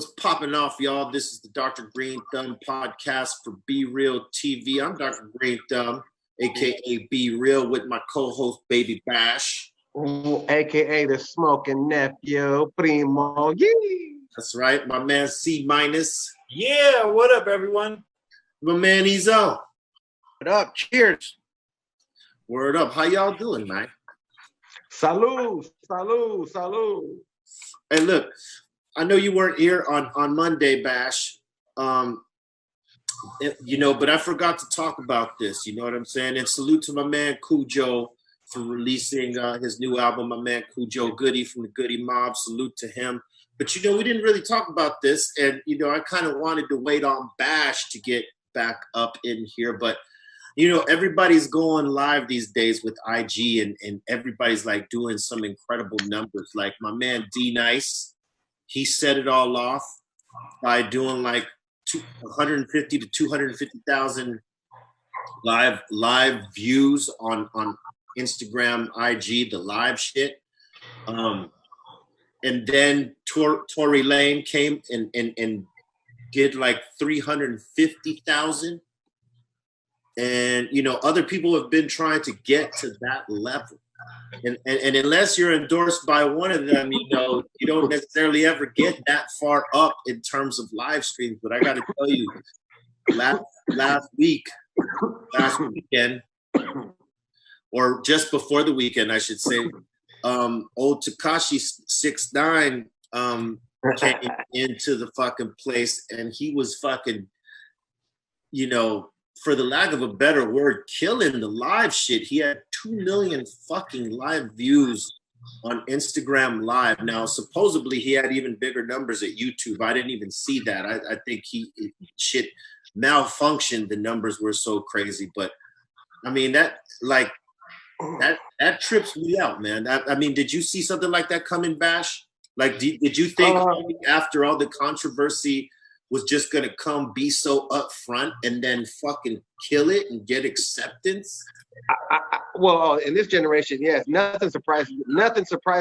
What's popping off, y'all? This is the Dr. Greenthumb Podcast for BREALTV. I'm Dr. Greenthumb, a.k.a. Be Real, with my co-host, Baby Bash. Ooh, a.k.a. the smoking nephew, Primo. Yee! That's right. My man, C-. Yeah, what up, everyone? My man, Ezo. What up? Cheers. Word up. How y'all doing, man? Salud. Hey, look, I know you weren't here on Monday, Bash, but I forgot to talk about this, you know what I'm saying? And salute to my man Cujo for releasing his new album, my man Cujo Goody from the Goody Mob. Salute to him. But, we didn't really talk about this, and, I kind of wanted to wait on Bash to get back up in here, but everybody's going live these days with IG, and everybody's like doing some incredible numbers. Like my man D-Nice, he set it all off by doing like 150 to 250,000 live views on Instagram, IG, the live shit. And then Tory Lane came and did like 350,000. And, other people have been trying to get to that level. And unless you're endorsed by one of them, you don't necessarily ever get that far up in terms of live streams. But I got to tell you, last weekend, or just before the weekend, I should say, old Tekashi 6ix9ine came into the fucking place, and he was fucking, for the lack of a better word, killing the live shit. He had 2 million fucking live views on Instagram Live. Now, supposedly he had even bigger numbers at YouTube. I didn't even see that. I think shit malfunctioned. The numbers were so crazy. But I mean, that trips me out, man. I mean, did you see something like that coming, Bash? Like, did you think after all the controversy was just going to be so upfront and then fucking kill it and get acceptance? Well, in this generation, yes, nothing surprises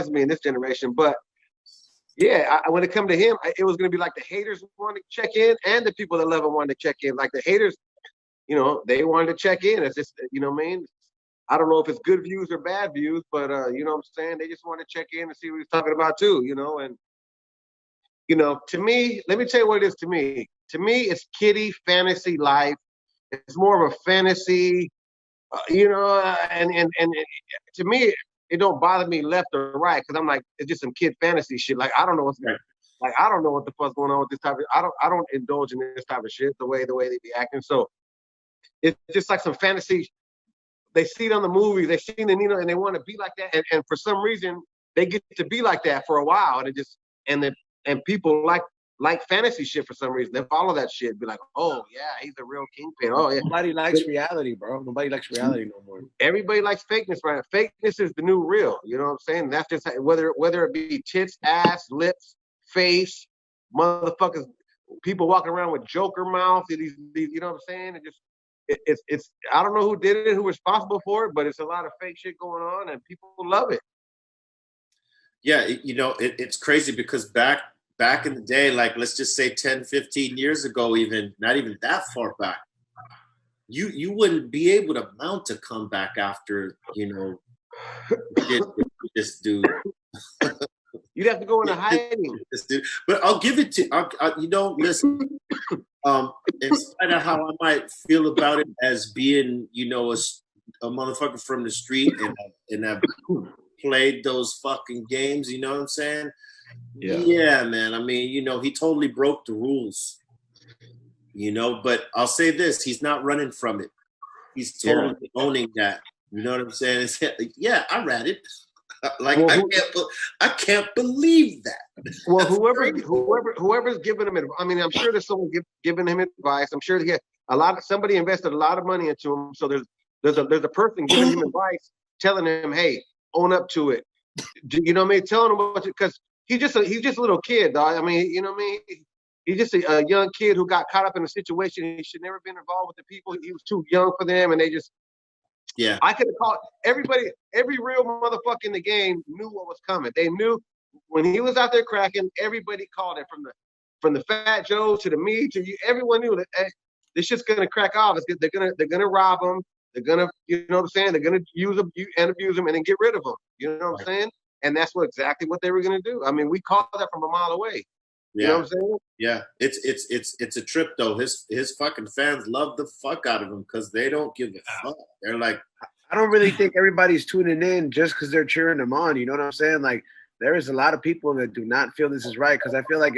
me in this generation. But yeah, when it come to him, it was going to be like the haters wanted to check in and the people that love him wanted to check in. Like the haters, they wanted to check in. It's just, what I mean? I don't know if it's good views or bad views, but you know what I'm saying? They just want to check in and see what he's talking about too, and to me, let me tell you what it is to me. To me, it's kiddie fantasy life. It's more of a fantasy, and to me, it don't bother me left or right, because I'm like, it's just some kid fantasy shit. Like, I don't know I don't know what the fuck's going on with this type of, I don't indulge in this type of shit, the way they be acting. So it's just like some fantasy. They see it on the movies, they see it, and they want to be like that. And for some reason, they get to be like that for a while, and people like fantasy shit for some reason. They follow that shit, be like, oh yeah, he's a real kingpin. Oh yeah. Nobody likes reality, bro. Nobody likes reality no more. Everybody likes fakeness, right? Fakeness is the new real. You know what I'm saying? That's just whether it be tits, ass, lips, face, motherfuckers, people walking around with Joker mouth. These you know what I'm saying? It's I don't know who did it, who was responsible for it, but it's a lot of fake shit going on, and people love it. Yeah, it's crazy because back in the day, like let's just say 10, 15 years ago, even not even that far back, you wouldn't be able to mount a comeback after this dude. You'd have to go into hiding. This dude. But I'll give it to listen. In spite of how I might feel about it as being a motherfucker from the street and I've played those fucking games, you know what I'm saying? Yeah, man. I mean, he totally broke the rules. But I'll say this, he's not running from it. He's totally owning that. You know what I'm saying? Yeah, I read it. Like, well, I can't believe that. Well, whoever's giving him advice, I mean, I'm sure there's someone giving him advice. I'm sure somebody invested a lot of money into him. So there's a person giving him advice, telling him, hey, own up to it. You know what I mean? Telling him because he's just a little kid, dog. I mean, you know what I mean? He's just a young kid who got caught up in a situation. He should never been involved with the people. He was too young for them, and they just. Yeah. I could have called everybody, every real motherfucker in the game knew what was coming. They knew when he was out there cracking, everybody called it, from from the Fat Joe to the me to you, everyone knew that this shit's gonna crack off. They're gonna rob them. They're gonna, you know what I'm saying? They're gonna use them and abuse them and then get rid of them. You know what I'm saying? And that's exactly what they were gonna do. I mean, we called that from a mile away. You know what I'm saying? Yeah, it's a trip though. His fucking fans love the fuck out of him because they don't give a fuck. They're like, I don't really think everybody's tuning in just because they're cheering them on. You know what I'm saying? Like, there is a lot of people that do not feel this is right, because I feel like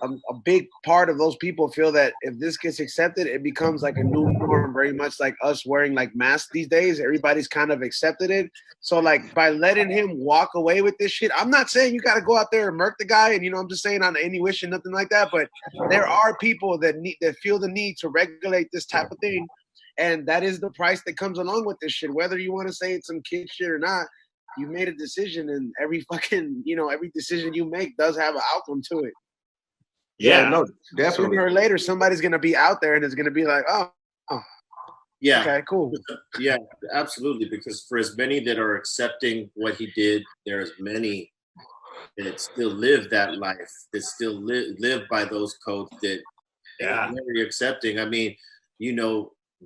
a big part of those people feel that if this gets accepted, it becomes like a new norm, very much like us wearing like masks these days. Everybody's kind of accepted it. So like by letting him walk away with this shit, I'm not saying you got to go out there and murk the guy, and I'm just saying on any wish and nothing like that. But there are people that feel the need to regulate this type of thing, and that is the price that comes along with this shit. Whether you want to say it's some kid shit or not, you made a decision, and every fucking every decision you make does have an outcome to it. Yeah, no, definitely. Sooner or later, somebody's gonna be out there and it's gonna be like, oh, yeah, okay, cool. Yeah, absolutely. Because for as many that are accepting what he did, there's many that still live that life, that still live by those codes that are very accepting. I mean,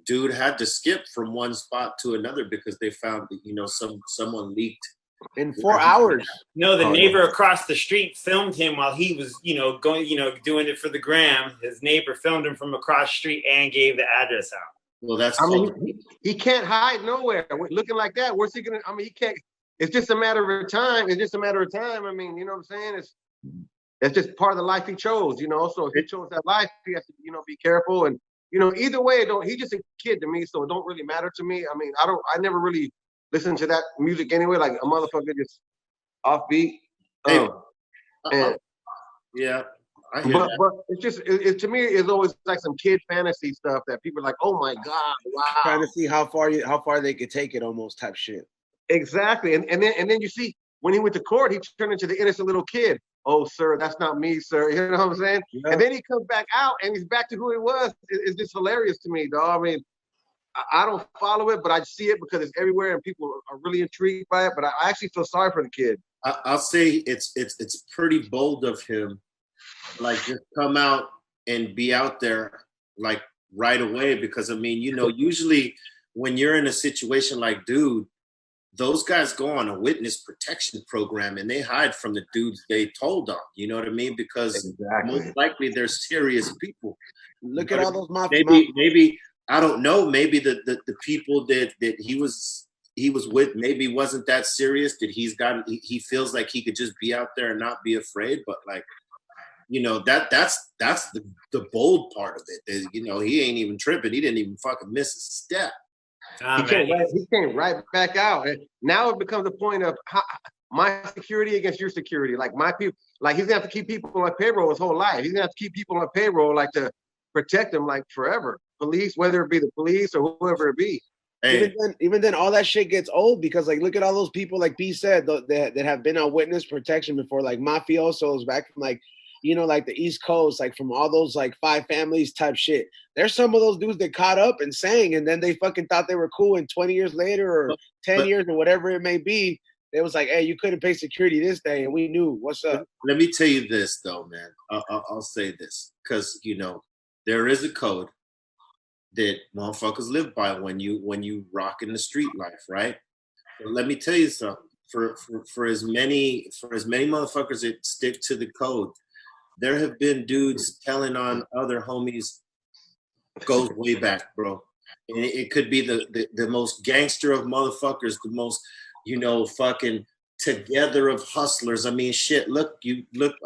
dude had to skip from one spot to another because they found that someone leaked. In 4 hours. No, the neighbor across the street filmed him while he was, going, doing it for the gram. His neighbor filmed him from across the street and gave the address out. Well, that's. I mean, he can't hide nowhere. Looking like that, where's he gonna? I mean, he can't. It's just a matter of time. It's just a matter of time. I mean, you know what I'm saying? It's just part of the life he chose. So if he chose that life, he has to, be careful. And either way, he's just a kid to me, so it don't really matter to me. I mean, I never really listen to that music anyway, like a motherfucker just offbeat. Yeah, I hear but that. but it's just to me it's always like some kid fantasy stuff that people are like, oh my god, wow. Trying to see how far they could take it, almost type shit. Exactly, and then you see when he went to court, he turned into the innocent little kid. Oh, sir, that's not me, sir. You know what I'm saying? Yeah. And then he comes back out and he's back to who he was. It's just hilarious to me, dog. I mean, I don't follow it, but I see it because it's everywhere and people are really intrigued by it. But I actually feel sorry for the kid. I'll say it's pretty bold of him, like just come out and be out there like right away. Because I mean, usually when you're in a situation like dude, those guys go on a witness protection program and they hide from the dudes they told on. You know what I mean? Because most likely they're serious people. Look at all those mafia. Maybe. I don't know. Maybe the people that he was with maybe wasn't that serious. That he feels like he could just be out there and not be afraid. But like, that's the bold part of it. He ain't even tripping. He didn't even fucking miss a step. He came right back out. And now it becomes a point of my security against your security. Like my people, like he's gonna have to keep people on payroll his whole life. He's gonna have to keep people on payroll like to protect them like forever. Police, whether it be the police or whoever it be. Hey. Even then, all that shit gets old because, like, look at all those people, like B said, that have been on witness protection before, like mafiosos back from, like, like the East Coast, like from all those, like, 5 families type shit. There's some of those dudes that caught up and sang, and then they fucking thought they were cool, and 20 years later or 10 years or whatever it may be, it was like, hey, you couldn't pay security this day, and we knew. What's up? Let me tell you this, though, man. I'll say this because, there is a code that motherfuckers live by when you rock in the street life, right? But let me tell you something. For as many motherfuckers that stick to the code, there have been dudes telling on other homies goes way back, bro. And it could be the most gangster of motherfuckers, the most fucking together of hustlers. I mean, shit. Look.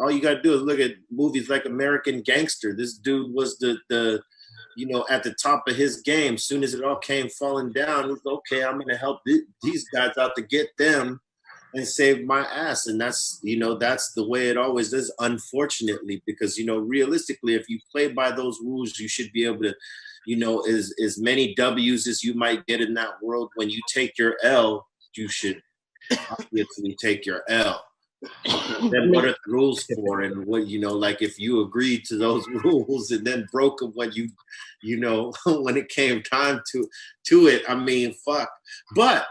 All you gotta do is look at movies like American Gangster. This dude was the at the top of his game. Soon as it all came falling down, it was okay. I'm gonna help these guys out to get them and save my ass. And that's that's the way it always is. Unfortunately, because realistically, if you play by those rules, you should be able to, as many W's as you might get in that world. When you take your L, you should obviously take your L. Then what are the rules for? And what like if you agreed to those rules and then broke them when when it came time to it, I mean, fuck. But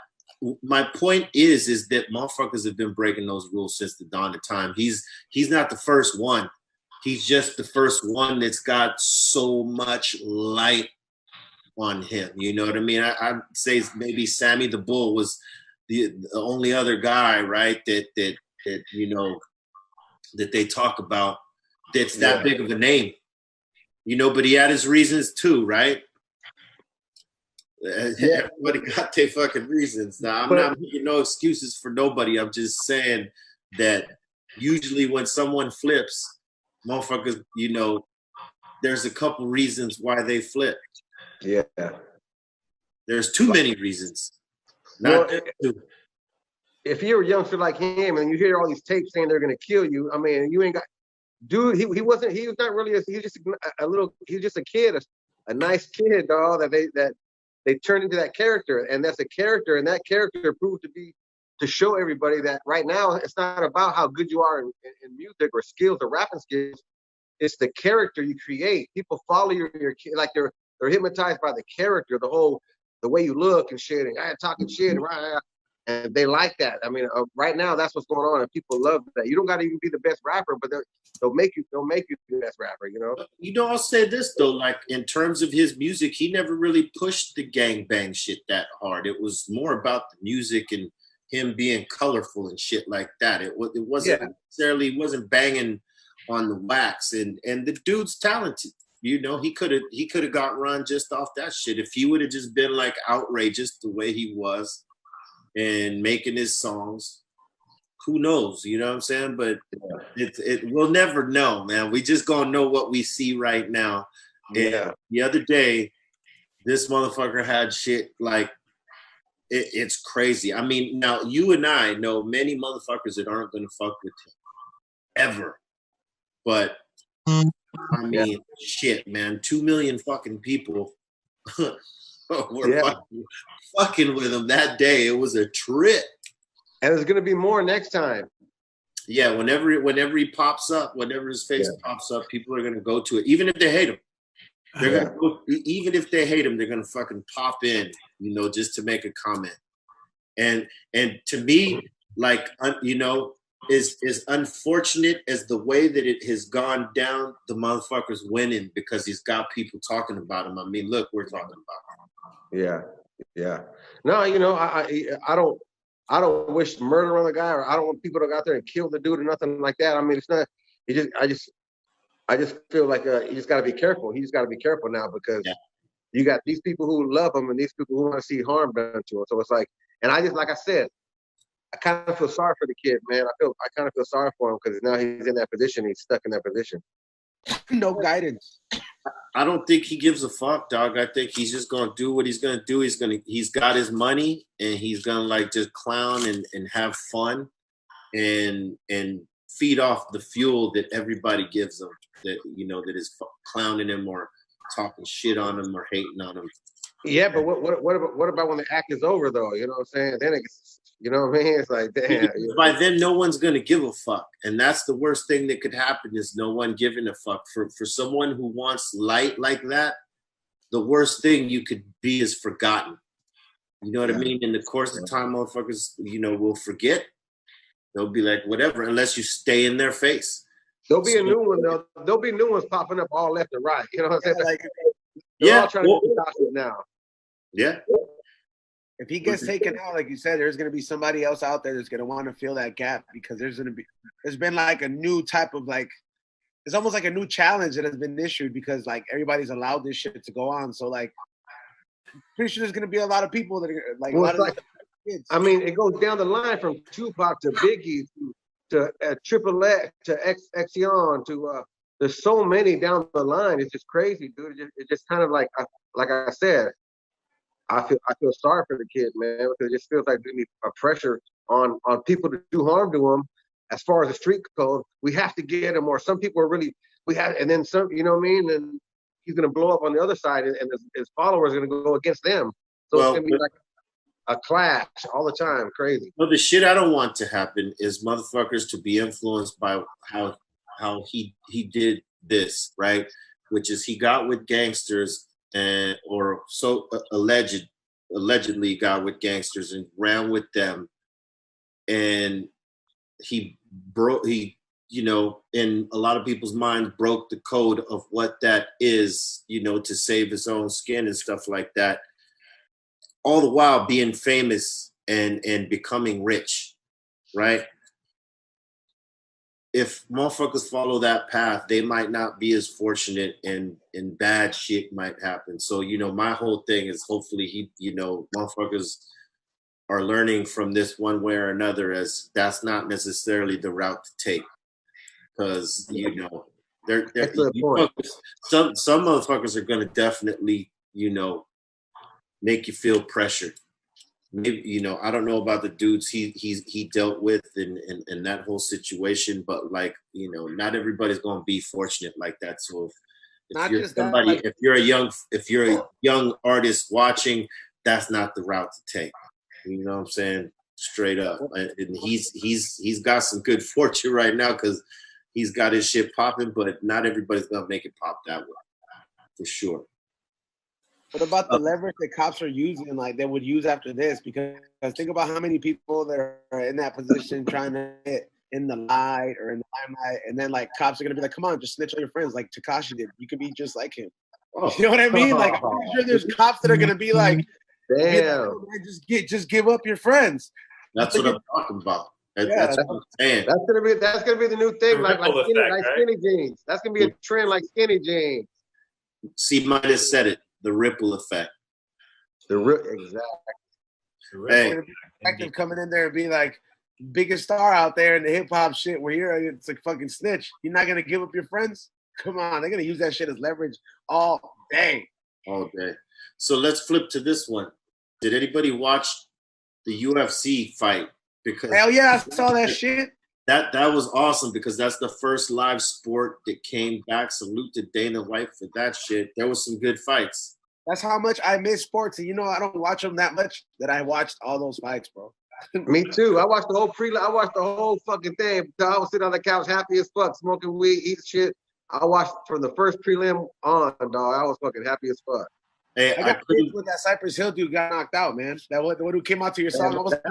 my point is that motherfuckers have been breaking those rules since the dawn of time. He's not the first one. he's just the first one that's got so much light on him. You know what I mean? I'd say maybe Sammy the Bull was the only other guy, right? That you know that they talk about that's that big of a name. You know, but he had his reasons too, right? Everybody got their fucking reasons. Now, I'm not making no excuses for nobody. I'm just saying that usually when someone flips, motherfuckers, you know, there's a couple reasons why they flip. Yeah. There's too many reasons. Not two. If you're a youngster like him and you hear all these tapes saying they're gonna kill you, I mean, you ain't got, dude. He was not really. He was just a kid, a nice kid, dog. That they turned into that character, and that's a character, and that character proved to show everybody that right now it's not about how good you are in music or skills or rapping skills. It's the character you create. People follow your like they're hypnotized by the character, the way you look and shit, and I talking shit, right? And they like that. I mean, right now that's what's going on, and people love that. You don't got to even be the best rapper, but they'll make you the best rapper. You know. You know, I'll say this though, like in terms of his music, he never really pushed the gangbang shit that hard. It was more about the music and him being colorful and shit like that. It wasn't necessarily wasn't banging on the wax, and the dude's talented. You know, he could have got run just off that shit if he would have just been like outrageous the way he was and making his songs. Who knows? You know what I'm saying? But we'll never know, man. We just gonna know what we see right now. And the other day, this motherfucker had shit like it's crazy. I mean, now you and I know many motherfuckers that aren't gonna fuck with him ever. But I mean, shit, man, 2 million fucking people were fucking with him that day. It was a trip. And there's gonna be more next time. Yeah, whenever he pops up, whenever his face pops up, people are gonna go to it, even if they hate him. They're gonna go, even if they hate him, they're gonna fucking pop in, you know, just to make a comment. And to me, like, you know, is unfortunate as the way that it has gone down. The motherfucker's winning because he's got people talking about him. I mean, look, we're talking about him. Yeah. No, you know, I don't wish murder on the guy, or I don't want people to go out there and kill the dude or nothing like that. I mean, it's not. I just feel like you just got to be careful. He just got to be careful now because you got these people who love him and these people who want to see harm done to him. So it's like, and like I said, I kind of feel sorry for the kid, man. I kind of feel sorry for him because now he's in that position. He's stuck in that position. No guidance. I don't think he gives a fuck, dog. I think he's just gonna do what he's gonna do. He's got his money and he's gonna like just clown and have fun and feed off the fuel that everybody gives him. That you know that is clowning him or talking shit on him or hating on him. Yeah, but what about when the act is over though? You know what I'm saying? Then it's, you know what I mean? It's like, damn. By then, no one's gonna give a fuck, and that's the worst thing that could happen is no one giving a fuck. For someone who wants light like that, the worst thing you could be is forgotten. You know what I mean? In the course of time, motherfuckers, you know, will forget. They'll be like, whatever, unless you stay in their face. There'll be a new one though. There'll be new ones popping up all left and right. You know what I'm saying? Like, they're all trying to get Tekashi now. Yeah. If he gets taken out, like you said, there's going to be somebody else out there that's going to want to fill that gap because there's been like a new type of like, it's almost like a new challenge that has been issued because like everybody's allowed this shit to go on. So like, pretty sure there's going to be a lot of people that are like, kids. I mean, it goes down the line from Tupac to Biggie to Triple X to Xion to there's so many down the line. It's just crazy, dude. It's just kind of like I said. I feel sorry for the kid, man, because it just feels like there's a pressure on people to do harm to him. As far as the street code, we have to get him, or some people are really and then some, you know what I mean? And he's gonna blow up on the other side, and his followers are gonna go against them. So it's gonna be like a clash all the time, crazy. Well, the shit I don't want to happen is motherfuckers to be influenced by how he did this, right? Which is he got with gangsters. Or so allegedly got with gangsters and ran with them, and he you know, in a lot of people's minds, broke the code of what that is, you know, to save his own skin and stuff like that. All the while being famous and becoming rich, right? If motherfuckers follow that path, they might not be as fortunate, and bad shit might happen. So, you know, my whole thing is hopefully motherfuckers are learning from this one way or another, as that's not necessarily the route to take. Because, you know, some motherfuckers are gonna definitely, you know, make you feel pressured. Maybe, you know, I don't know about the dudes he dealt with in that whole situation, but like, you know, not everybody's gonna be fortunate like that. So if you're somebody, that, like, if you're a young artist watching, that's not the route to take. You know what I'm saying? Straight up. And he's got some good fortune right now because he's got his shit popping, but not everybody's gonna make it pop that way, for sure. What about the leverage that cops are using, like they would use after this? Because think about how many people that are in that position trying to get in the light or in the limelight, and then like cops are gonna be like, "Come on, just snitch on your friends," like Tekashi did. You could be just like him. Oh. You know what I mean? Like, I'm pretty sure there's cops that are gonna be like, "Damn, just give up your friends." That's what I'm talking about. That's what I'm saying. That's gonna be the new thing, like skinny jeans. That's gonna be a trend, like skinny jeans. C minus said it. The ripple effect. Exactly. Hey, detective coming in there and be like, biggest star out there in the hip hop shit. We're here. It's like fucking snitch. You're not gonna give up your friends? Come on, they're gonna use that shit as leverage all day. All day. So let's flip to this one. Did anybody watch the UFC fight? Because hell yeah, I saw that shit. That was awesome because that's the first live sport that came back. Salute to Dana White for that shit. There was some good fights. That's how much I miss sports. And you know, I don't watch them that much that I watched all those fights, bro. Me too. I watched the whole I watched the whole fucking thing. I was sitting on the couch happy as fuck, smoking weed, eating shit. I watched from the first prelim on, dog. I was fucking happy as fuck. Hey, I got pissed when that Cypress Hill dude got knocked out, man. That one who came out to your song. That was an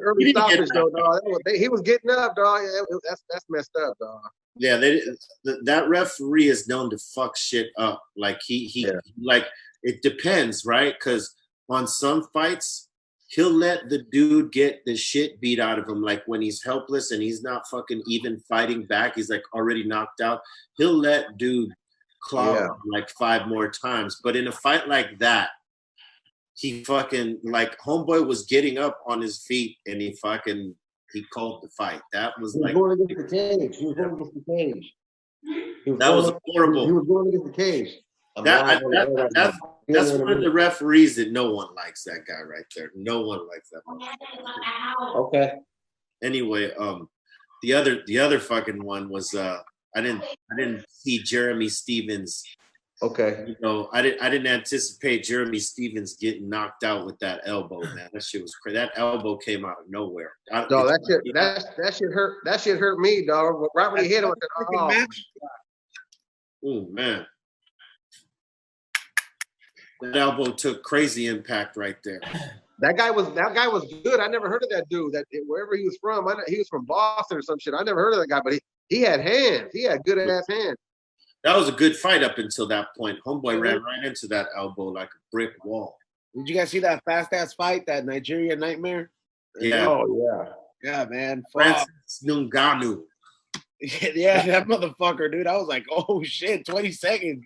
early stoppage, though, dog. He was getting up, dog. That's messed up, dog. Yeah, that referee is known to fuck shit up. Like he like, it depends, right? Because on some fights, he'll let the dude get the shit beat out of him. Like when he's helpless and he's not fucking even fighting back, he's like already knocked out. He'll let dude claw him like 5 more times. But in a fight like that, he fucking, like, homeboy was getting up on his feet and he called the fight. That was like, going against the cage. He was going against the cage. That was horrible. He was going against the cage. That's one of the referees that no one likes. That guy right there. No one likes that. Okay. Anyway, the other fucking one was I didn't see Jeremy Stevens. Okay. You know, I didn't anticipate Jeremy Stevens getting knocked out with that elbow, man. That shit was crazy. That elbow came out of nowhere. That shit hurt me, dog. Right when he hit him, I said, oh man. That elbow took crazy impact right there. That guy was good. I never heard of that dude. That wherever he was from, he was from Boston or some shit. I never heard of that guy, but he had hands. He had good ass hands. That was a good fight up until that point. Homeboy ran right into that elbow like a brick wall. Did you guys see that fast ass fight, that Nigeria nightmare? Yeah. Oh yeah. Yeah, man. Francis Ngannou. Yeah, that motherfucker, dude. I was like, oh shit, 20 seconds.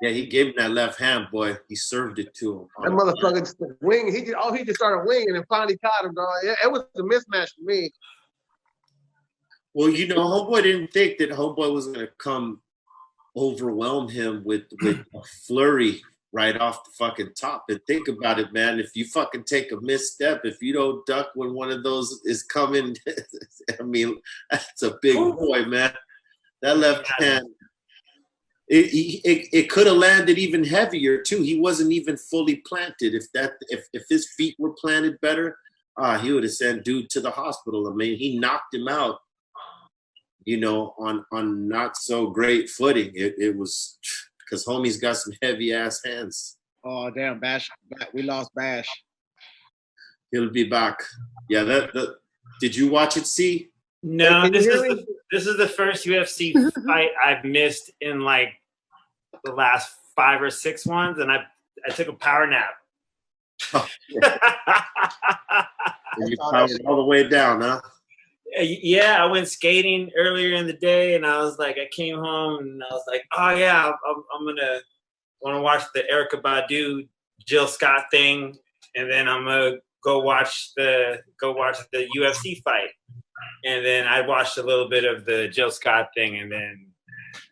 Yeah, he gave him that left hand, boy. He served it to him. That motherfucker just wing. He just started winging and finally caught him, dog. It was a mismatch for me. Well, you know, homeboy didn't think that homeboy was gonna come overwhelm him with a flurry right off the fucking top. And think about it, man. If you fucking take a misstep, if you don't duck when one of those is coming, I mean, that's a big boy, man. That left hand. It could have landed even heavier too. He wasn't even fully planted. If his feet were planted better, he would have sent dude to the hospital. I mean, he knocked him out, you know, on not so great footing. It was because homie's got some heavy ass hands. Oh damn, Bash! We lost Bash. He'll be back. Yeah, did you watch it, C? No, Can you this hear is me? this is the first UFC fight I've missed in like the last 5 or 6 ones, and I took a power nap. Oh, and you powered all the way down, huh? Yeah, I went skating earlier in the day, and I was like, I came home and I was like, oh yeah, I'm gonna want to watch the Erykah Badu Jill Scott thing, and then I'm gonna go watch the UFC fight, and then I watched a little bit of the Jill Scott thing, and then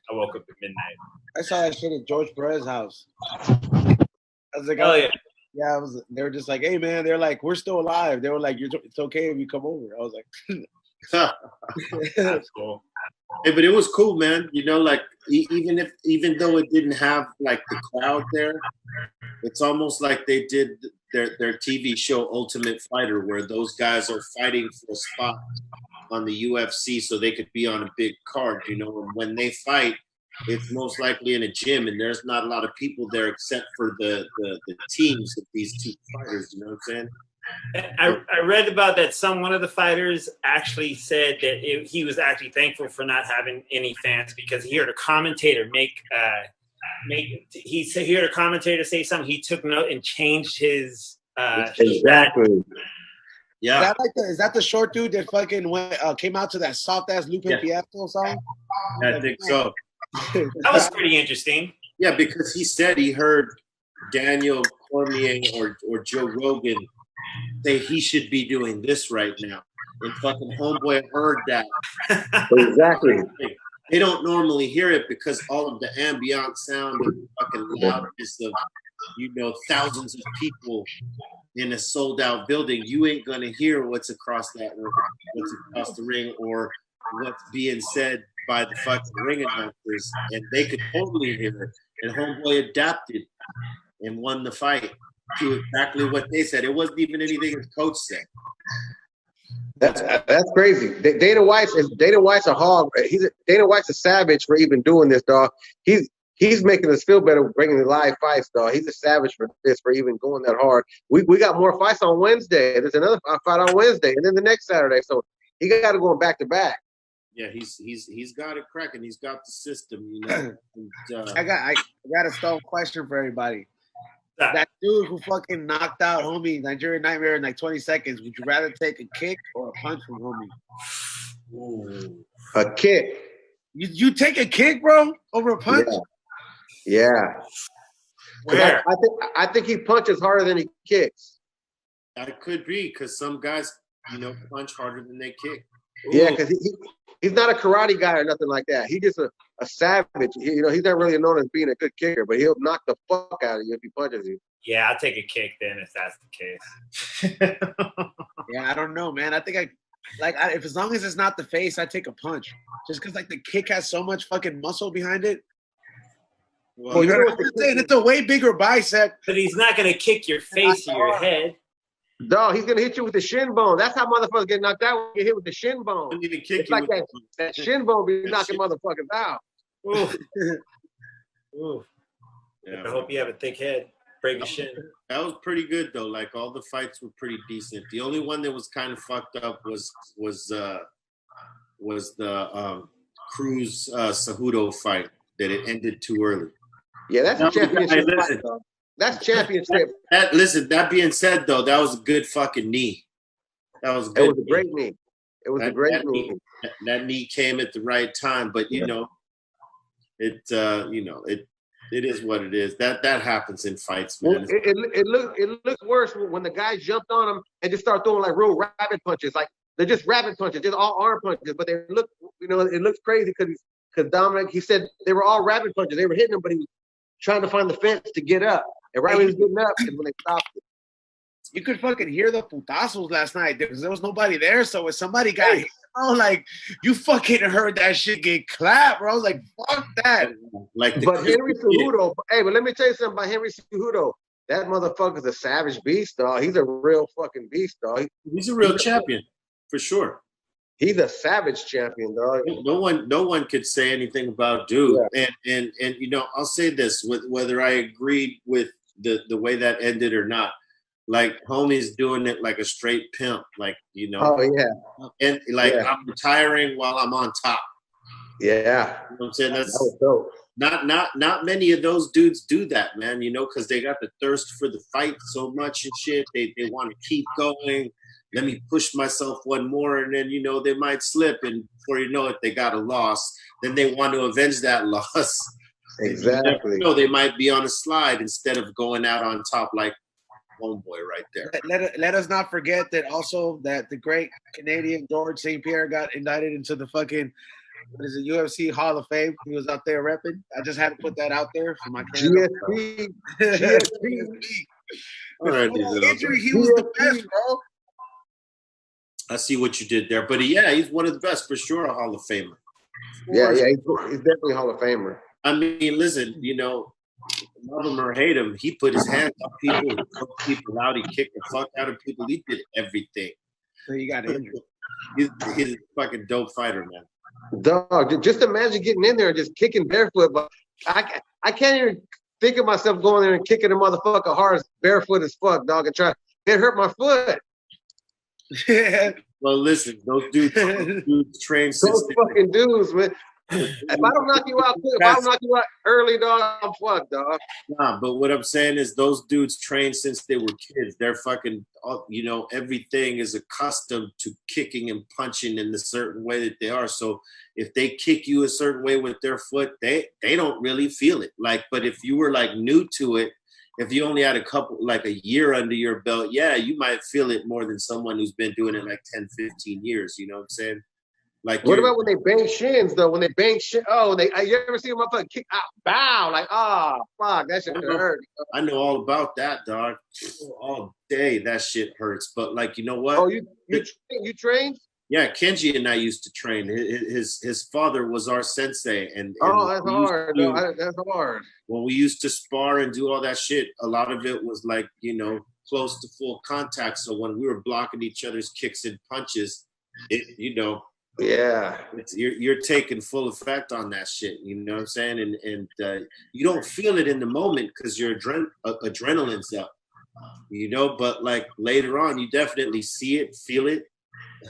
I woke up at midnight. I saw that shit at George Perez's house. I was like, Oh yeah. Yeah, they were just like, hey man, they're like, we're still alive. They were like, it's okay if you come over. I was like, That's cool. Hey, but it was cool, man. You know, like even though it didn't have like the crowd there, it's almost like they did their TV show Ultimate Fighter, where those guys are fighting for a spot on the UFC so they could be on a big card. You know, and when they fight, it's most likely in a gym, and there's not a lot of people there except for the teams of these two fighters. You know what I'm saying? I read about that. One of the fighters actually said that he was actually thankful for not having any fans because he heard a commentator he heard a commentator say something. He took note and changed his exactly. Yeah. Is that the short dude that fucking came out to that soft ass Lupe Fiasco song? I think so. That was pretty interesting. Yeah, because he said he heard Daniel Cormier or Joe Rogan say he should be doing this right now. And fucking homeboy heard that. Exactly. They don't normally hear it because all of the ambient sound and fucking loudness of, thousands of people in a sold out building. You ain't gonna hear what's across the ring or what's being said by the fucking ring announcers, and they could totally hear it. And homeboy adapted and won the fight to exactly what they said. It wasn't even anything his coach said. That's crazy. Dana White's a hog. Dana White's a savage for even doing this, dog. He's making us feel better bringing the live fights, dog. He's a savage for this, for even going that hard. We got more fights on Wednesday. There's another fight on Wednesday, and then the next Saturday. So he got to go back to back. Yeah, he's got it cracking. He's got the system, And, I got a stone question for everybody. That dude who fucking knocked out homie Nigerian Nightmare in like 20 seconds, would you rather take a kick or a punch from homie? Ooh. A kick. You take a kick, bro, over a punch? Yeah. Where? I think he punches harder than he kicks. That could be because some guys, punch harder than they kick. Yeah, because he's not a karate guy or nothing like that. He's just a savage. He's not really known as being a good kicker, but he'll knock the fuck out of you if he punches you. Yeah, I'll take a kick then if that's the case. Yeah, I don't know, man. I think if as long as it's not the face, I take a punch. Just because like the kick has so much fucking muscle behind it. Well, it's a way bigger bicep. But he's not gonna kick your face or your head. Dog, he's gonna hit you with the shin bone. That's how motherfuckers get knocked out when you get hit with the shin bone. It's like that shin bone be knocking motherfuckers out. Ooh. Ooh. Yeah, I hope you have a thick head. Break your shin. That was pretty good though. Like all the fights were pretty decent. The only one that was kind of fucked up was the Cruz Cejudo fight that it ended too early. Yeah, that's a championship fight, though. That's championship. That being said, though, that was a good fucking knee. That was good. It was a great knee. It was a great knee. That knee came at the right time, but it is what it is. That happens in fights, man. It looked worse when the guy jumped on him and just started throwing like real rabbit punches. Like they're just rabbit punches, just all arm punches. But they look, it looks crazy because Dominic, he said they were all rabbit punches. They were hitting him, but he was trying to find the fence to get up. And right when he was getting up is when they stopped it. You could fucking hear the putazos last night because there was nobody there. So if somebody got hit, like you fucking heard that shit get clapped, bro. I was like, fuck that. But Henry Cejudo, but let me tell you something about Henry Cejudo. That motherfucker's a savage beast, dog. He's a real fucking beast, dog. He's a real champion, for sure. He's a savage champion, dog. No one could say anything about dude. Yeah. And I'll say this: whether I agreed with the way that ended or not, like homie's doing it like a straight pimp, like, you know. Oh yeah. And like Yeah. I'm retiring while I'm on top. Yeah. You know what I'm saying? That That's was dope. not many of those dudes do that, man, you know, because they got the thirst for the fight so much and shit. They want to keep going. Let me push myself one more, and then, you know, they might slip, and before you know it, they got a loss. Then they want to avenge that loss. Exactly. No, they might be on a slide instead of going out on top like homeboy right there. Let us not forget that also that the great Canadian George St. Pierre got indicted into the fucking, what is it, UFC Hall of Fame. He was out there repping. I just had to put that out there for my Canada. GSP. GSP. All right, injury, he was the best, bro. I see what you did there, but yeah, he's one of the best for sure, a Hall of Famer. Yeah, he's definitely a Hall of Famer. I mean, listen, you know, love him or hate him, he put his hands on people, he took people out, he kicked the fuck out of people, he did everything. So he got injured. He's a fucking dope fighter, man. Dog, just imagine getting in there and just kicking barefoot. But I can't even think of myself going there and kicking a motherfucker hard as barefoot as fuck, dog, and try. It hurt my foot. Well, listen, those dudes train since Those fucking dudes, man. If I don't knock you out quick, if I don't knock you out early, dog, I'm fucked, dog. Nah, but what I'm saying is those dudes train since they were kids. They're fucking, you know, everything is accustomed to kicking and punching in the certain way that they are. So if they kick you a certain way with their foot, they don't really feel it. Like, but if you were like new to it, if you only had like a year under your belt, yeah, you might feel it more than someone who's been doing it like 10, 15 years. You know what I'm saying? Like, what about when they bang shins though? When they bang shins, you ever see a motherfucker kick out, bow, like, fuck, that shit hurt. I know all about that, dog. All day, that shit hurts. But like, you know what? Oh, you trained? Yeah, Kenji and I used to train. His father was our sensei, and that's hard. That's hard. When we used to spar and do all that shit, a lot of it was like, you know, close to full contact. So when we were blocking each other's kicks and punches, it, you know. Yeah, you're taking full effect on that shit. You know what I'm saying? And you don't feel it in the moment because your adrenaline's up. You know, but like later on, you definitely see it, feel it,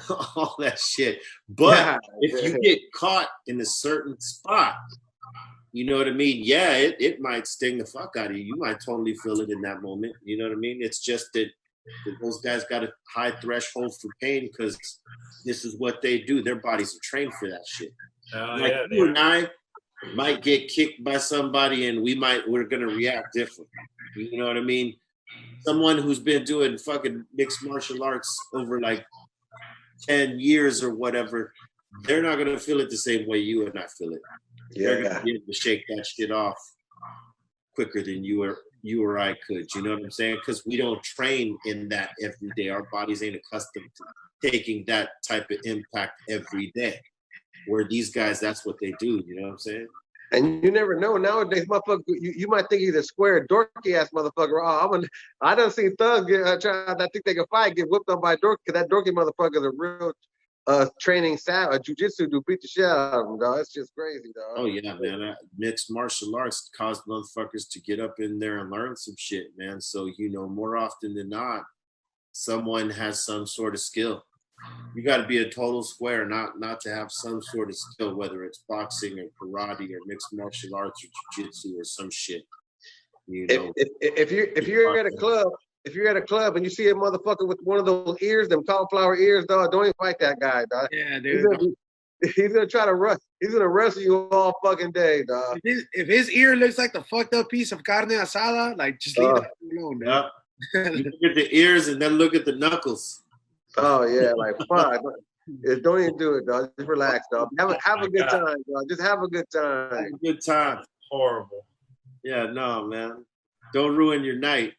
all that shit. But if you get caught in a certain spot, you know what I mean? Yeah, it might sting the fuck out of you. You might totally feel it in that moment. You know what I mean? It's just that those guys got a high threshold for pain because this is what they do. Their bodies are trained for that shit. You and I might get kicked by somebody and we're gonna react different. You know what I mean? Someone who's been doing fucking mixed martial arts over like 10 years or whatever, they're not gonna feel it the same way you and I feel it. Yeah. They're gonna be able to shake that shit off quicker than you or I could. You know what I'm saying? Because we don't train in that every day. Our bodies ain't accustomed to taking that type of impact every day. Where these guys, that's what they do. You know what I'm saying? And you never know nowadays, motherfucker. You might think he's a square, dorky ass motherfucker. I done seen thugs I think they can fight, get whipped up by a dorky. Because that dorky motherfucker is a real training jujitsu to beat the shit out of them, dog. It's just crazy, dog. Oh yeah, man. Mixed martial arts caused motherfuckers to get up in there and learn some shit, man. So, you know, more often than not, someone has some sort of skill. You got to be a total square, not to have some sort of skill, whether it's boxing or karate or mixed martial arts or jiu-jitsu or some shit. You know, if you're at a club. If you're at a club and you see a motherfucker with one of those ears, them cauliflower ears, dog, don't even fight that guy, dog. Yeah, dude. He's gonna try to rush. He's gonna wrestle you all fucking day, dog. If his ear looks like the fucked up piece of carne asada, like just leave it alone, man. You look at the ears and then look at the knuckles. Oh yeah, like fuck. Don't even do it, dog. Just relax, dog. Have a good time, dog. Just have a good time. Have a good time. Horrible. Yeah, no, man. Don't ruin your night.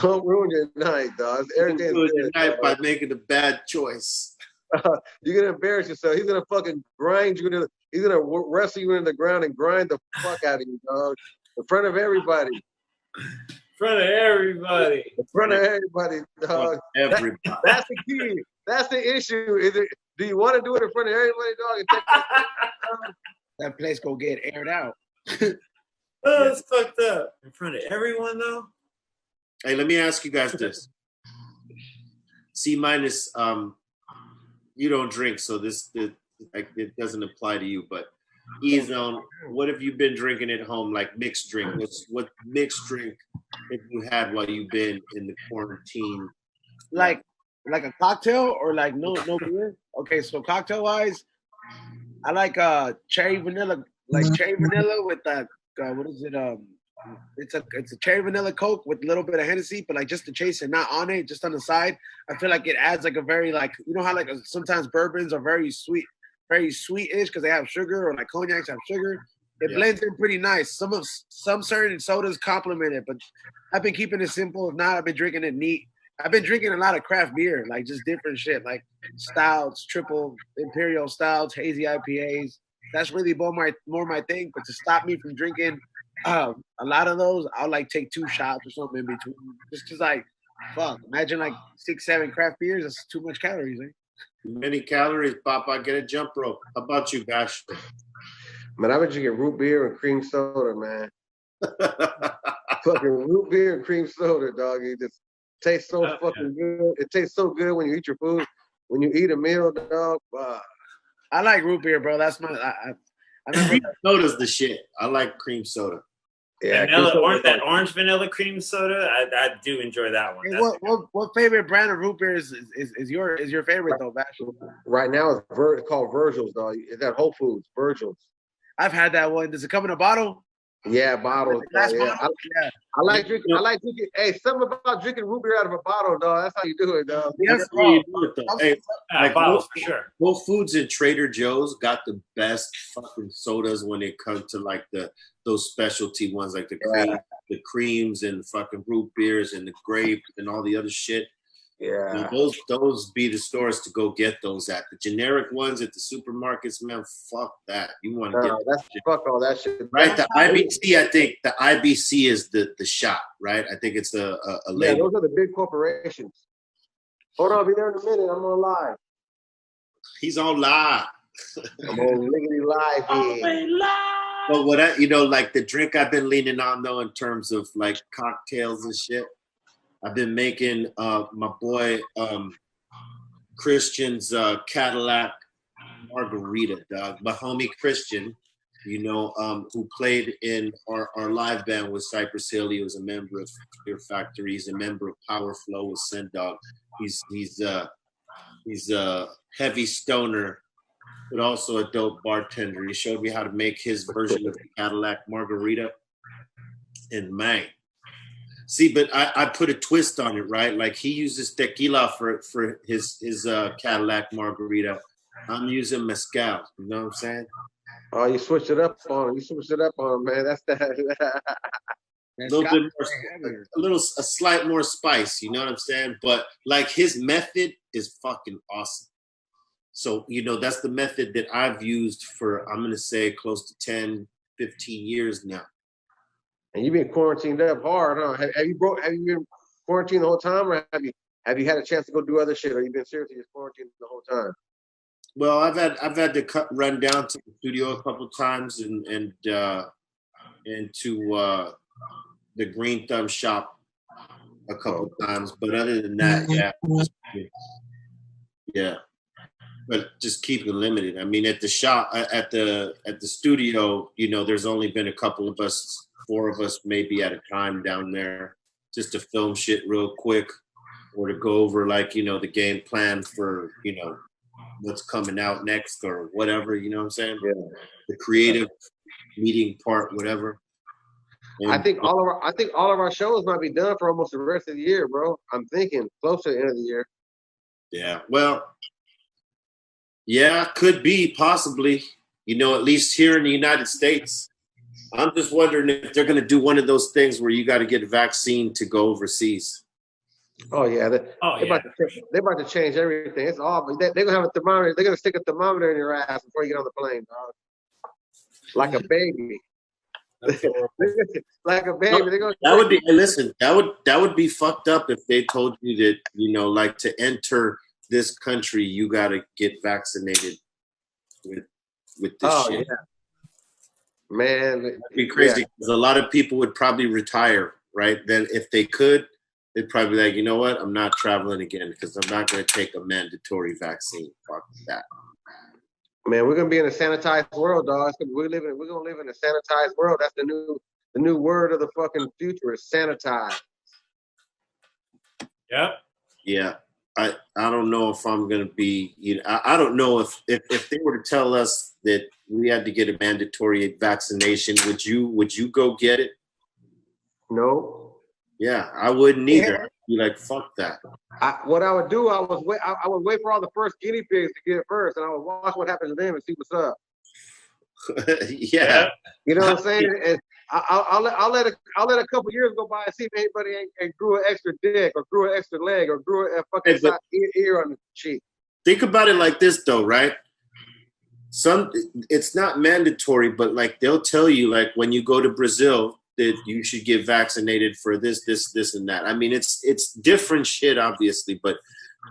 Don't ruin your night, dog. Don't ruin your night by making a bad choice. You're gonna embarrass yourself. He's gonna fucking grind you. He's gonna wrestle you into the ground and grind the fuck out of you, dog, in front of everybody. In front of everybody. In front of everybody, dog. Everybody. That's the key. That's the issue. Do you want to do it in front of everybody, dog? And take that place go get aired out. Oh, it's fucked up. In front of everyone, though? Hey, let me ask you guys this. C minus. You don't drink, so it doesn't apply to you. But E zone, what have you been drinking at home? Like mixed drink. What mixed drink have you had while you've been in the quarantine? Like a cocktail or like no beer? Okay, so cocktail wise, I like cherry vanilla, cherry vanilla with what is it? It's a cherry vanilla Coke with a little bit of Hennessy, but like just to chase it, not on it, just on the side. I feel like it adds like a very how like sometimes bourbons are very sweet-ish because they have sugar, or like cognacs have sugar. It blends in pretty nice. Some certain sodas complement it, but I've been keeping it simple. If not, I've been drinking it neat. I've been drinking a lot of craft beer, like just different shit, like stouts, triple imperial stouts, hazy IPAs. That's really more my thing. But to stop me from drinking a lot of those, I'll like take 2 shots or something in between. Just cause fuck, imagine like 6-7 craft beers. That's too much calories, eh? Many calories, Papa. Get a jump rope. How about you, Bash? Man, I've been drinking root beer and cream soda, man. Fucking root beer and cream soda, dog. It just tastes so fucking good. It tastes so good when you eat your food. When you eat a meal, dog. I like root beer, bro. That's my. I remember cream soda's the shit. I like cream soda. Yeah, that orange vanilla cream soda. I do enjoy that one. Hey, what favorite brand of root beer is your favorite though, Bash? Right now it's called Virgil's, dog. It's at Whole Foods. Virgil's. I've had that one. Does it come in a bottle? Yeah, bottles. Yeah. I like drinking. Hey, something about drinking root beer out of a bottle, dog. That's how you do it, dog. Yes, bro. You do it, though. Hey, bottles for sure. Whole Foods and Trader Joe's got the best fucking sodas when it comes to like those specialty ones, like the creams and fucking root beers and the grape and all the other shit. Yeah, those be the stores to go get those at. The generic ones at the supermarkets, man, fuck that. You want to get that's shit. Fuck all that shit, right? The IBC, I think the IBC is the shot, right? I think it's a label. Yeah, those are the big corporations. Hold on, I'll be there in a minute. I'm on live. He's on live. I'm on liggity live here. But like the drink I've been leaning on though, in terms of like cocktails and shit. I've been making my boy Christian's Cadillac margarita, dog. My homie Christian, who played in our live band with Cypress Hill. He was a member of Fear Factory. He's a member of Power Flow with Sen Dog. He's a heavy stoner, but also a dope bartender. He showed me how to make his version of the Cadillac margarita. And man. See, but I put a twist on it, right? Like he uses tequila for his Cadillac margarita. I'm using mezcal. You know what I'm saying? Oh, you switched it up on him. Man. That's that. A slight more spice. You know what I'm saying? But like his method is fucking awesome. So, that's the method that I've used for, I'm going to say, close to 10, 15 years now. And you've been quarantined up hard, huh? Have you been quarantined the whole time, or have you had a chance to go do other shit, or you been seriously just quarantined the whole time? Well, I've had to run down to the studio a couple of times and to the Greenthumb shop a couple of times, but other than that, yeah. But just keep it limited. I mean, at the shop, at the studio, there's only been a couple of us. 4 of us maybe at a time down there just to film shit real quick or to go over the game plan for, what's coming out next or whatever, you know what I'm saying? Yeah. The creative meeting part, whatever. And I think all of our shows might be done for almost the rest of the year, bro. I'm thinking close to the end of the year. Yeah. Well, yeah, could be possibly, at least here in the United States. I'm just wondering if they're going to do one of those things where you got to get a vaccine to go overseas. Oh yeah, they're about to change everything. It's all they're gonna have a thermometer. They're gonna stick a thermometer in your ass before you get on the plane, dog. Like a baby. Like a baby. That would be fucked up if they told you that like to enter this country you got to get vaccinated with this shit. Yeah. Man, it'd be crazy because a lot of people would probably retire, right? Then if they could, they'd probably be like, you know what? I'm not traveling again because I'm not going to take a mandatory vaccine. Fuck that. Man, we're gonna be in a sanitized world, dog. We're gonna live in a sanitized world. That's the new word of the fucking future is sanitized. Yep. Yeah. I don't know if I'm gonna be. I don't know if they were to tell us that we had to get a mandatory vaccination, would you go get it? No. Yeah, I wouldn't either. I'd be like, fuck that. What I would do, I would wait for all the first guinea pigs to get it first, and I would watch what happens to them and see what's up. Yeah. You know what I'm saying? And I'll let a couple years go by and see if anybody ain't grew an extra dick or grew an extra leg or grew a fucking ear on the cheek. Think about it like this, though, right? It's not mandatory, but like they'll tell you, like when you go to Brazil, that you should get vaccinated for this, and that. I mean, it's different shit, obviously, but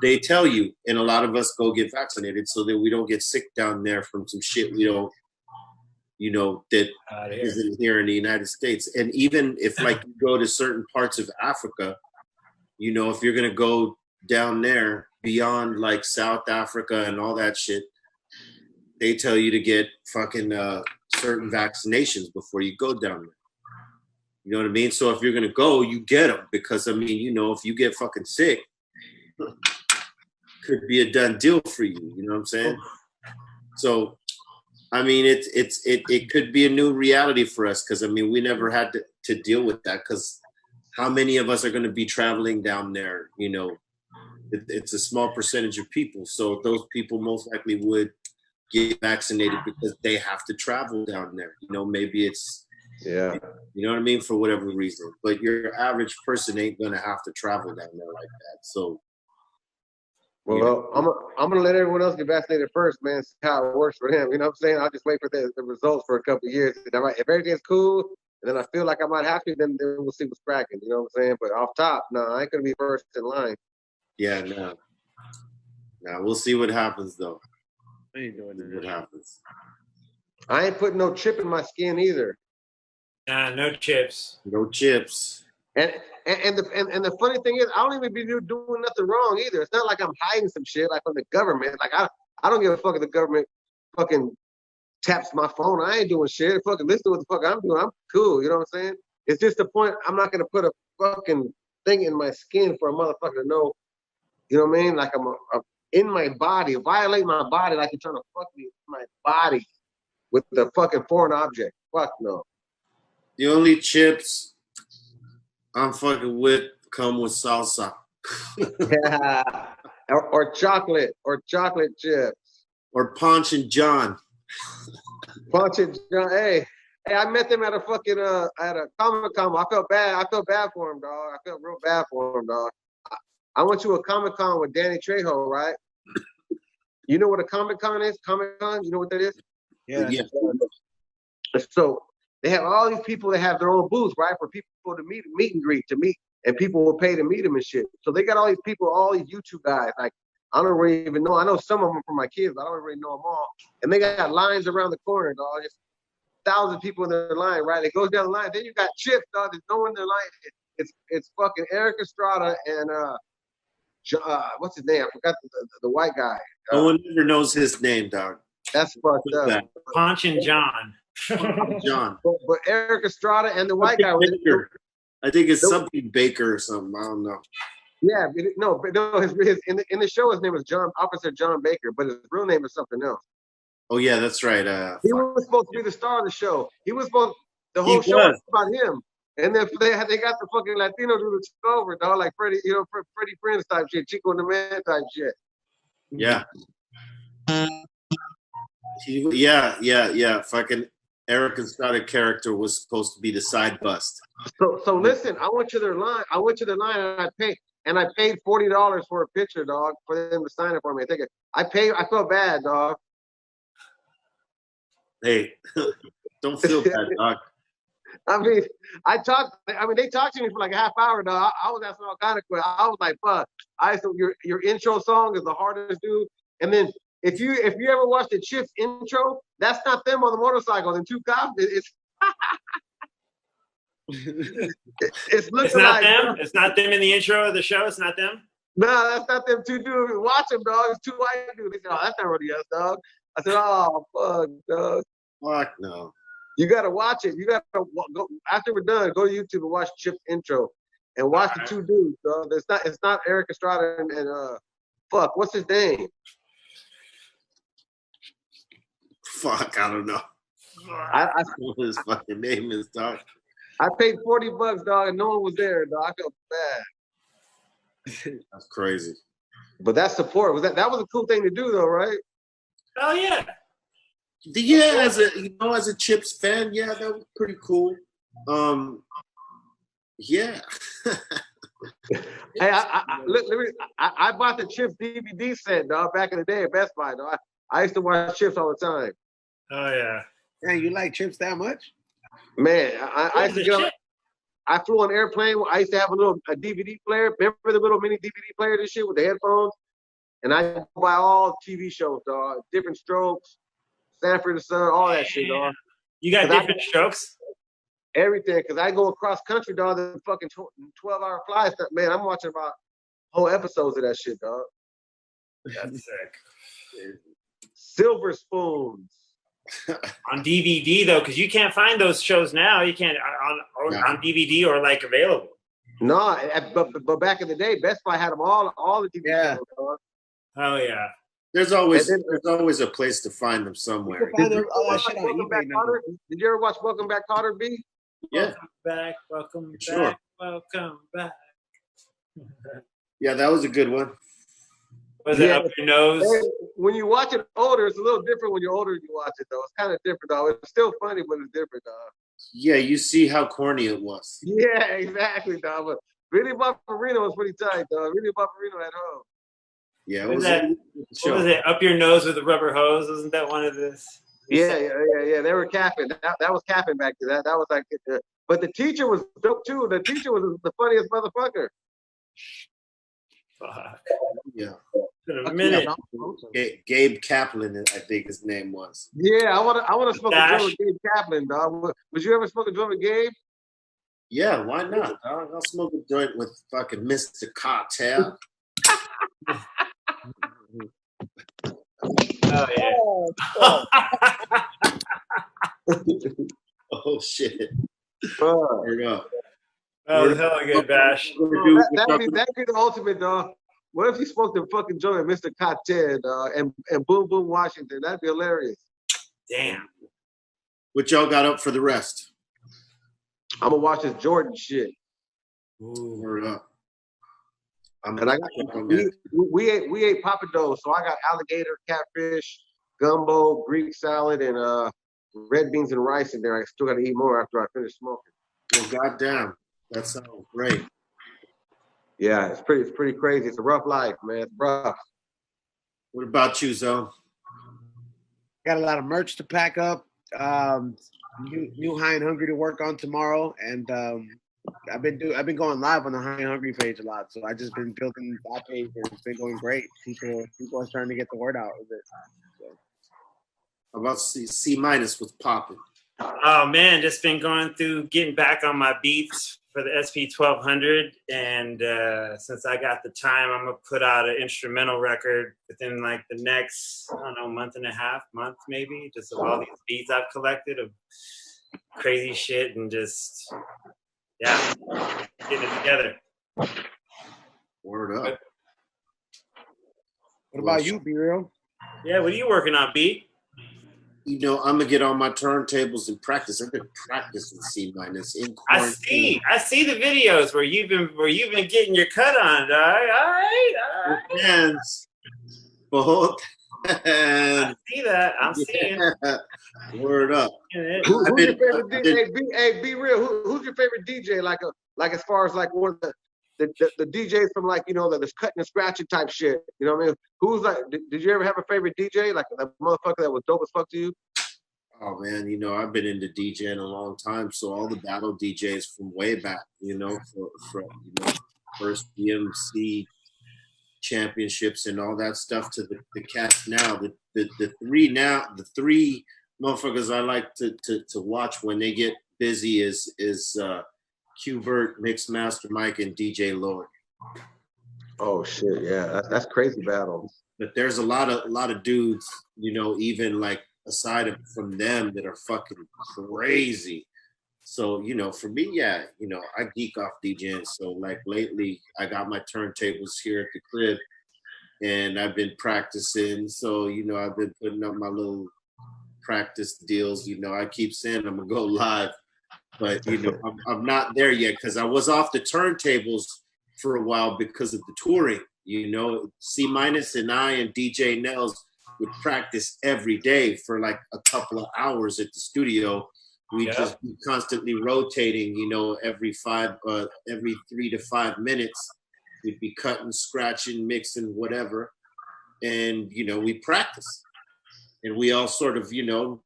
they tell you, and a lot of us go get vaccinated so that we don't get sick down there from some shit we don't, that isn't here in the United States. And even if like you go to certain parts of Africa, if you're going to go down there beyond like South Africa and all that shit, they tell you to get fucking certain vaccinations before you go down there. You know what I mean? So if you're going to go, you get them because, I mean, if you get fucking sick, could be a done deal for you. You know what I'm saying? So, I mean, it could be a new reality for us because, I mean, we never had to deal with that because how many of us are going to be traveling down there? It's a small percentage of people. So those people most likely would get vaccinated because they have to travel down there. Maybe it's, yeah. You know what I mean? For whatever reason. But your average person ain't going to have to travel down there like that. So. Well, I'm gonna let everyone else get vaccinated first, man. See how it works for him. You know what I'm saying? I'll just wait for the results for a couple of years. If everything's cool, and then I feel like I might have to, then we'll see what's cracking. You know what I'm saying? But off top, no, I ain't gonna be first in line. Yeah, no. Now we'll see what happens though. I ain't doing that. What happens? I ain't putting no chip in my skin either. Nah, no chips. No chips. And the funny thing is, I don't even be doing nothing wrong either. It's not like I'm hiding some shit like from the government. Like I don't give a fuck if the government fucking taps my phone. I ain't doing shit. Fucking listen to what the fuck I'm doing. I'm cool. You know what I'm saying? It's just the point. I'm not gonna put a fucking thing in my skin for a motherfucker to know. You know what I mean? Like I'm in my body, violate my body like you're trying to fuck me in my body with the fucking foreign object. Fuck no. The only chips I'm fucking with come with salsa. Yeah. Or chocolate chips. Or Ponch and John. Ponch and John. Hey, I met them at a fucking at a Comic-Con. I felt bad for him, dog. I felt real bad for him, dog. I went to a Comic-Con with Danny Trejo, right? You know what a Comic-Con is? Comic-Con? You know what that is? Yeah. So they have all these people that have their own booths, right? For people to meet and greet, and people will pay to meet them and shit. So they got all these people, all these YouTube guys. Like, I don't really even know. I know some of them from my kids, but I don't really know them all. And they got lines around the corner, dog. Just 1,000 people in their line, right? It goes down the line. Then you got Chips, dog. There's no one in their line. It's fucking Eric Estrada and what's his name? I forgot the white guy. No one ever knows his name, dog. That's fucked up. Ponch and John. John. But Eric Estrada and the white guy. I think it's something Baker or something. I don't know. Yeah, in the show his name was Officer John Baker, but his real name is something else. Oh yeah, that's right. He was supposed to be the star of the show. The whole show was about him. And then they got the fucking Latino dude to take over, dog, like Freddie Prinze type shit, Chico and the Man type shit. Yeah. Yeah. Fucking Eric Estrada character was supposed to be the side bust. So listen, I went to their line and I paid $40 for a picture, dog, for them to sign it for me. I felt bad, dog. Hey, don't feel bad, dog. I mean, they talked to me for like a half hour, dog. I was asking all kind of questions. I was like, fuck. Your intro song is the hardest, dude. And then if you ever watched the Chips intro, that's not them on the motorcycle. And two cops, it's It's looking It's not like them. It's not them in the intro of the show. It's not them. no, that's not them two dudes. Watch them, dog. It's two white dudes. They said, "Oh, that's not really us, dog." I said, "Oh, fuck, dog." Fuck no. You gotta watch it. You gotta go after we're done. Go to YouTube and watch Chip's intro, and watch the two dudes. Dog. It's not Eric Estrada and fuck. What's his name? Fuck, I don't know. I What his fucking name is, dog. I paid $40, dog, and no one was there, dog. I felt bad. That's crazy. But that support that was a cool thing to do, though, right? Oh yeah. Yeah, as a Chips fan, yeah, that was pretty cool. Yeah. Hey, I bought the Chips DVD set, dog, back in the day at Best Buy, dog. I used to watch Chips all the time. Oh yeah. Man, you like Chips that much? Man, I used to get on, I flew on an airplane. I used to have a DVD player. Remember the little mini DVD player, this shit with the headphones? And I buy all TV shows, dog. Different Strokes, Sanford and Son, all that shit, dog. You got different strokes? Everything, because I go across country, dog, the fucking 12-hour flights. Man, I'm watching about whole episodes of that shit, dog. That's sick. Silver Spoons. On DVD though, because you can't find those shows now. You can't on DVD or like available. No, but back in the day, Best Buy had them all the TV shows, dog. Oh yeah. There's always a place to find them somewhere. Find all that shit on Welcome Back, eBay. Carter? Did you ever watch Welcome Back, Carter, B? Yeah. Welcome Sure. back, welcome back. Yeah, that was a good one. Was it up your nose? When you watch it older, it's a little different when you're older and you watch it, though. It's kind of different, though. It's still funny, but it's different, dog. Yeah, you see how corny it was. Yeah, exactly, dog. But Vinny Barbarino was pretty tight, dog. Vinny Barbarino at home. Yeah, What was it? Up your nose with a rubber hose? Wasn't that one of this? Yeah. They were capping. That was capping back then. That was like, but the teacher was dope too. The teacher was the funniest motherfucker. Fuck. Yeah. It's been a minute. Gabe Kaplan, I think his name was. Yeah, I want to smoke a joint with Gabe Kaplan, dog. Would you ever smoke a joint with Gabe? Yeah, why not? I'll smoke a joint with fucking Mr. Cartel. Oh yeah. Oh shit. Word up. Oh, hell of a good bash. That'd be the ultimate, dog. What if you smoked a fucking joint with Mr. Cartel, dog, and Boom Boom Washington? That'd be hilarious. Damn. What y'all got up for the rest? I'm gonna watch this Jordan shit. Ooh, word up. And I got we ate papados, so I got alligator, catfish, gumbo, Greek salad, and red beans and rice in there. I still got to eat more after I finish smoking. Well, goddamn, that sounds great. Yeah, it's pretty crazy. It's a rough life, man. It's rough. What about you, Zone? Got a lot of merch to pack up. New High and Hungry to work on tomorrow, and I've been going live on the High and Hungry page a lot, so I just been building that page, and it's been going great. People are starting to get the word out with it. So. How about C minus with popping? Oh man, just been going through getting back on my beats for the SP 1200, and since I got the time, I'm gonna put out an instrumental record within like the next, I don't know, month and a half, month maybe, just of all these beats I've collected of crazy shit and just getting it together. Word up. What about you, B-Real? Yeah, what are you working on, B? You know, I'm gonna get on my turntables and practice. I've been practicing C minus in quarantine. I see the videos where you've been getting your cut on, dog. All right. Hands, both I see that. I'm seeing. Word up. Who's your favorite DJ? Hey, be real. Who's your favorite DJ? Like as far as like one of the DJs from like, you know, that's cutting and scratching type shit. You know what I mean? Who's like? Did you ever have a favorite DJ? Like a motherfucker that was dope as fuck to you? Oh man, you know, I've been into DJing a long time, so all the battle DJs from way back, you know, from you know, first BMC championships and all that stuff to the cats now. The three motherfuckers I like to watch when they get busy is Qbert, Mixmaster Mike, and DJ Lord. Oh shit, yeah, that's crazy battle. But there's a lot of dudes, you know, even like aside from them that are fucking crazy. So, you know, for me, yeah, you know, I geek off DJing. So like lately I got my turntables here at the crib and I've been practicing. So, you know, I've been putting up my little practice deals. You know, I keep saying I'm gonna go live, but you know, I'm not there yet because I was off the turntables for a while because of the touring. You know, C minus and I and DJ Nels would practice every day for like a couple of hours at the studio. We just be constantly rotating. You know, every 3 to 5 minutes, we'd be cutting, scratching, mixing, whatever, and you know, we practice, and we all sort of, you know,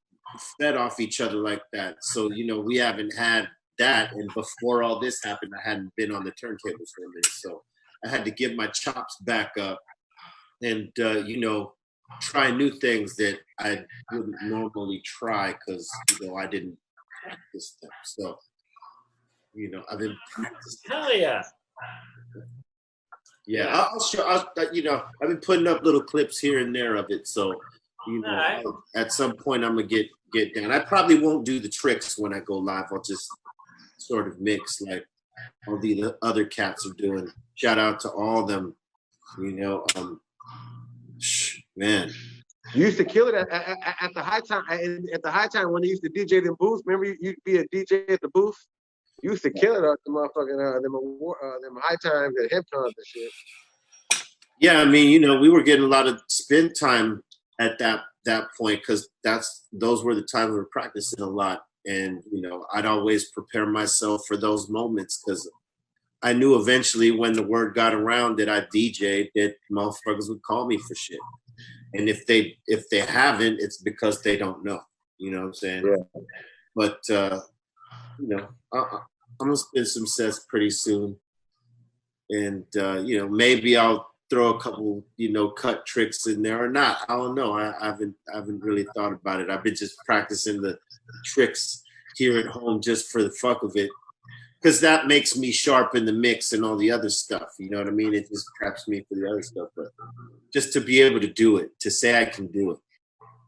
fed off each other like that. So, you know, we haven't had that, and before all this happened, I hadn't been on the turntables for a minute, so I had to get my chops back up and, you know, try new things that I wouldn't normally try because, you know, I didn't practice them. So, you know, I've been practicing. Hell yeah. Yeah, you know, I've been putting up little clips here and there of it. So, you know, right. At some point I'm gonna get down. I probably won't do the tricks when I go live. I'll just sort of mix like all the other cats are doing. Shout out to all of them. You know, man. You used to kill it at the high time. At the high time when they used to DJ them booths. Remember, you'd be a DJ at the booth. You used to kill it at the motherfucking them high times at hip cons and shit. Yeah, I mean, you know, we were getting a lot of spin time at that point because those were the times we were practicing a lot, and you know, I'd always prepare myself for those moments because I knew eventually when the word got around that I DJ'd that motherfuckers would call me for shit. And if they haven't, it's because they don't know. You know what I'm saying? Yeah. But you know, I'm gonna spin some sets pretty soon, and you know, maybe I'll throw a couple, you know, cut tricks in there or not. I don't know. I haven't really thought about it. I've been just practicing the tricks here at home just for the fuck of it, because that makes me sharp in the mix and all the other stuff. You know what I mean? It just preps me for the other stuff. But just to be able to do it, to say I can do it.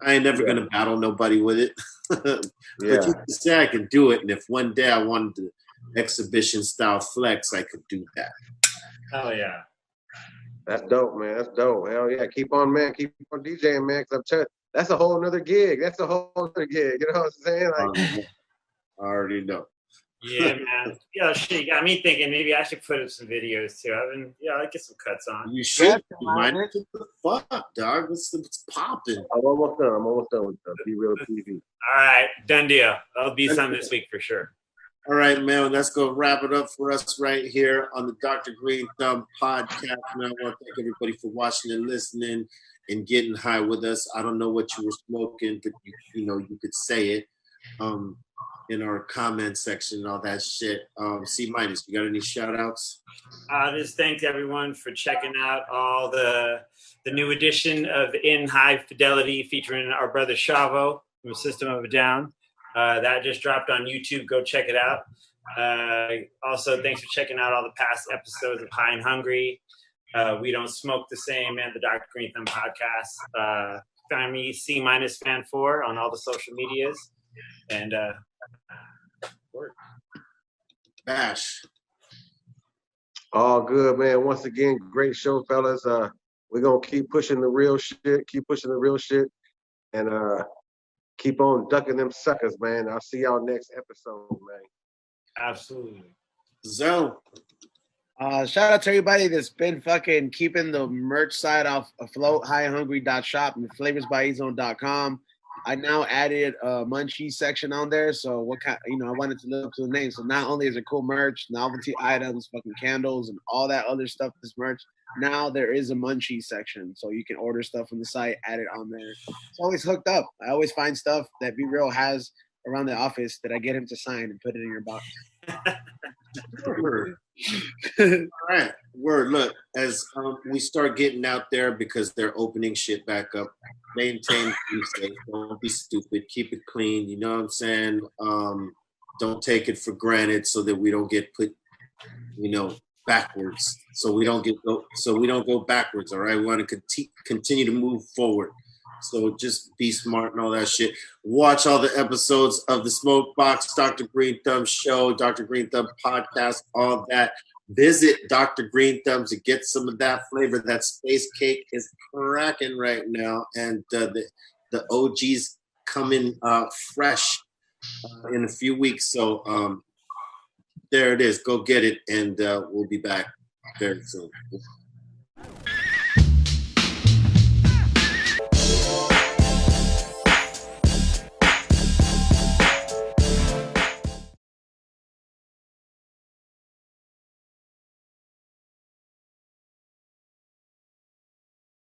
I ain't never gonna battle nobody with it. But just to say I can do it, and if one day I wanted to exhibition style flex, I could do that. Oh yeah. That's dope, man. That's dope. Hell yeah. Keep on, man. Keep on DJing, man. Cause I'm telling you, that's a whole nother gig. That's a whole other gig. You know what I'm saying? Like, I already know. Yeah, man. Yeah, shit. You got me thinking maybe I should put up some videos too. I'll get some cuts on. You should. What the fuck, dog? What's popping? I'm almost done with BREALTV. All right, done deal. That'll be something this week for sure. All right, man. Let's go wrap it up for us right here on the Dr. Greenthumb Podcast. And I want to thank everybody for watching and listening and getting high with us. I don't know what you were smoking, but you know, you could say it in our comment section and all that shit. C minus, you got any shout outs? Just thank everyone for checking out all the new edition of In High Fidelity featuring our brother Shavo from System of a Down. That just dropped on YouTube. Go check it out. Also, thanks for checking out all the past episodes of High and Hungry. We Don't Smoke the Same and the Dr. Greenthumb Podcast. Find me C-Fan4 on all the social medias. And Bash. All good, man. Once again, great show, fellas. We're gonna keep pushing the real shit, and keep on ducking them suckers, man. I'll see y'all next episode, man. Absolutely. Zone. Shout out to everybody that's been fucking keeping the merch site afloat, highhungry.shop and flavorsbyezone.com. I now added a munchie section on there, so I wanted to live up to the name. So not only is it cool merch, novelty items, fucking candles, and all that other stuff, this merch, now there is a munchie section, so you can order stuff from the site, add it on there. It's always hooked up. I always find stuff that Be Real has around the office that I get him to sign and put it in your box. All right. Word. Look, as we start getting out there because they're opening shit back up, maintain be safe. Don't be stupid. Keep it clean. You know what I'm saying? don't take it for granted so that we don't get put, backwards. So we don't go backwards. All right, we want to continue to move forward. So just be smart and all that shit. Watch all the episodes of the Smoke Box, Dr. Greenthumb Show, Dr. Greenthumb Podcast, all that. Visit Dr. Greenthumb to get some of that flavor. That space cake is cracking right now, and the OG's coming fresh in a few weeks. So there it is. Go get it, and we'll be back very soon.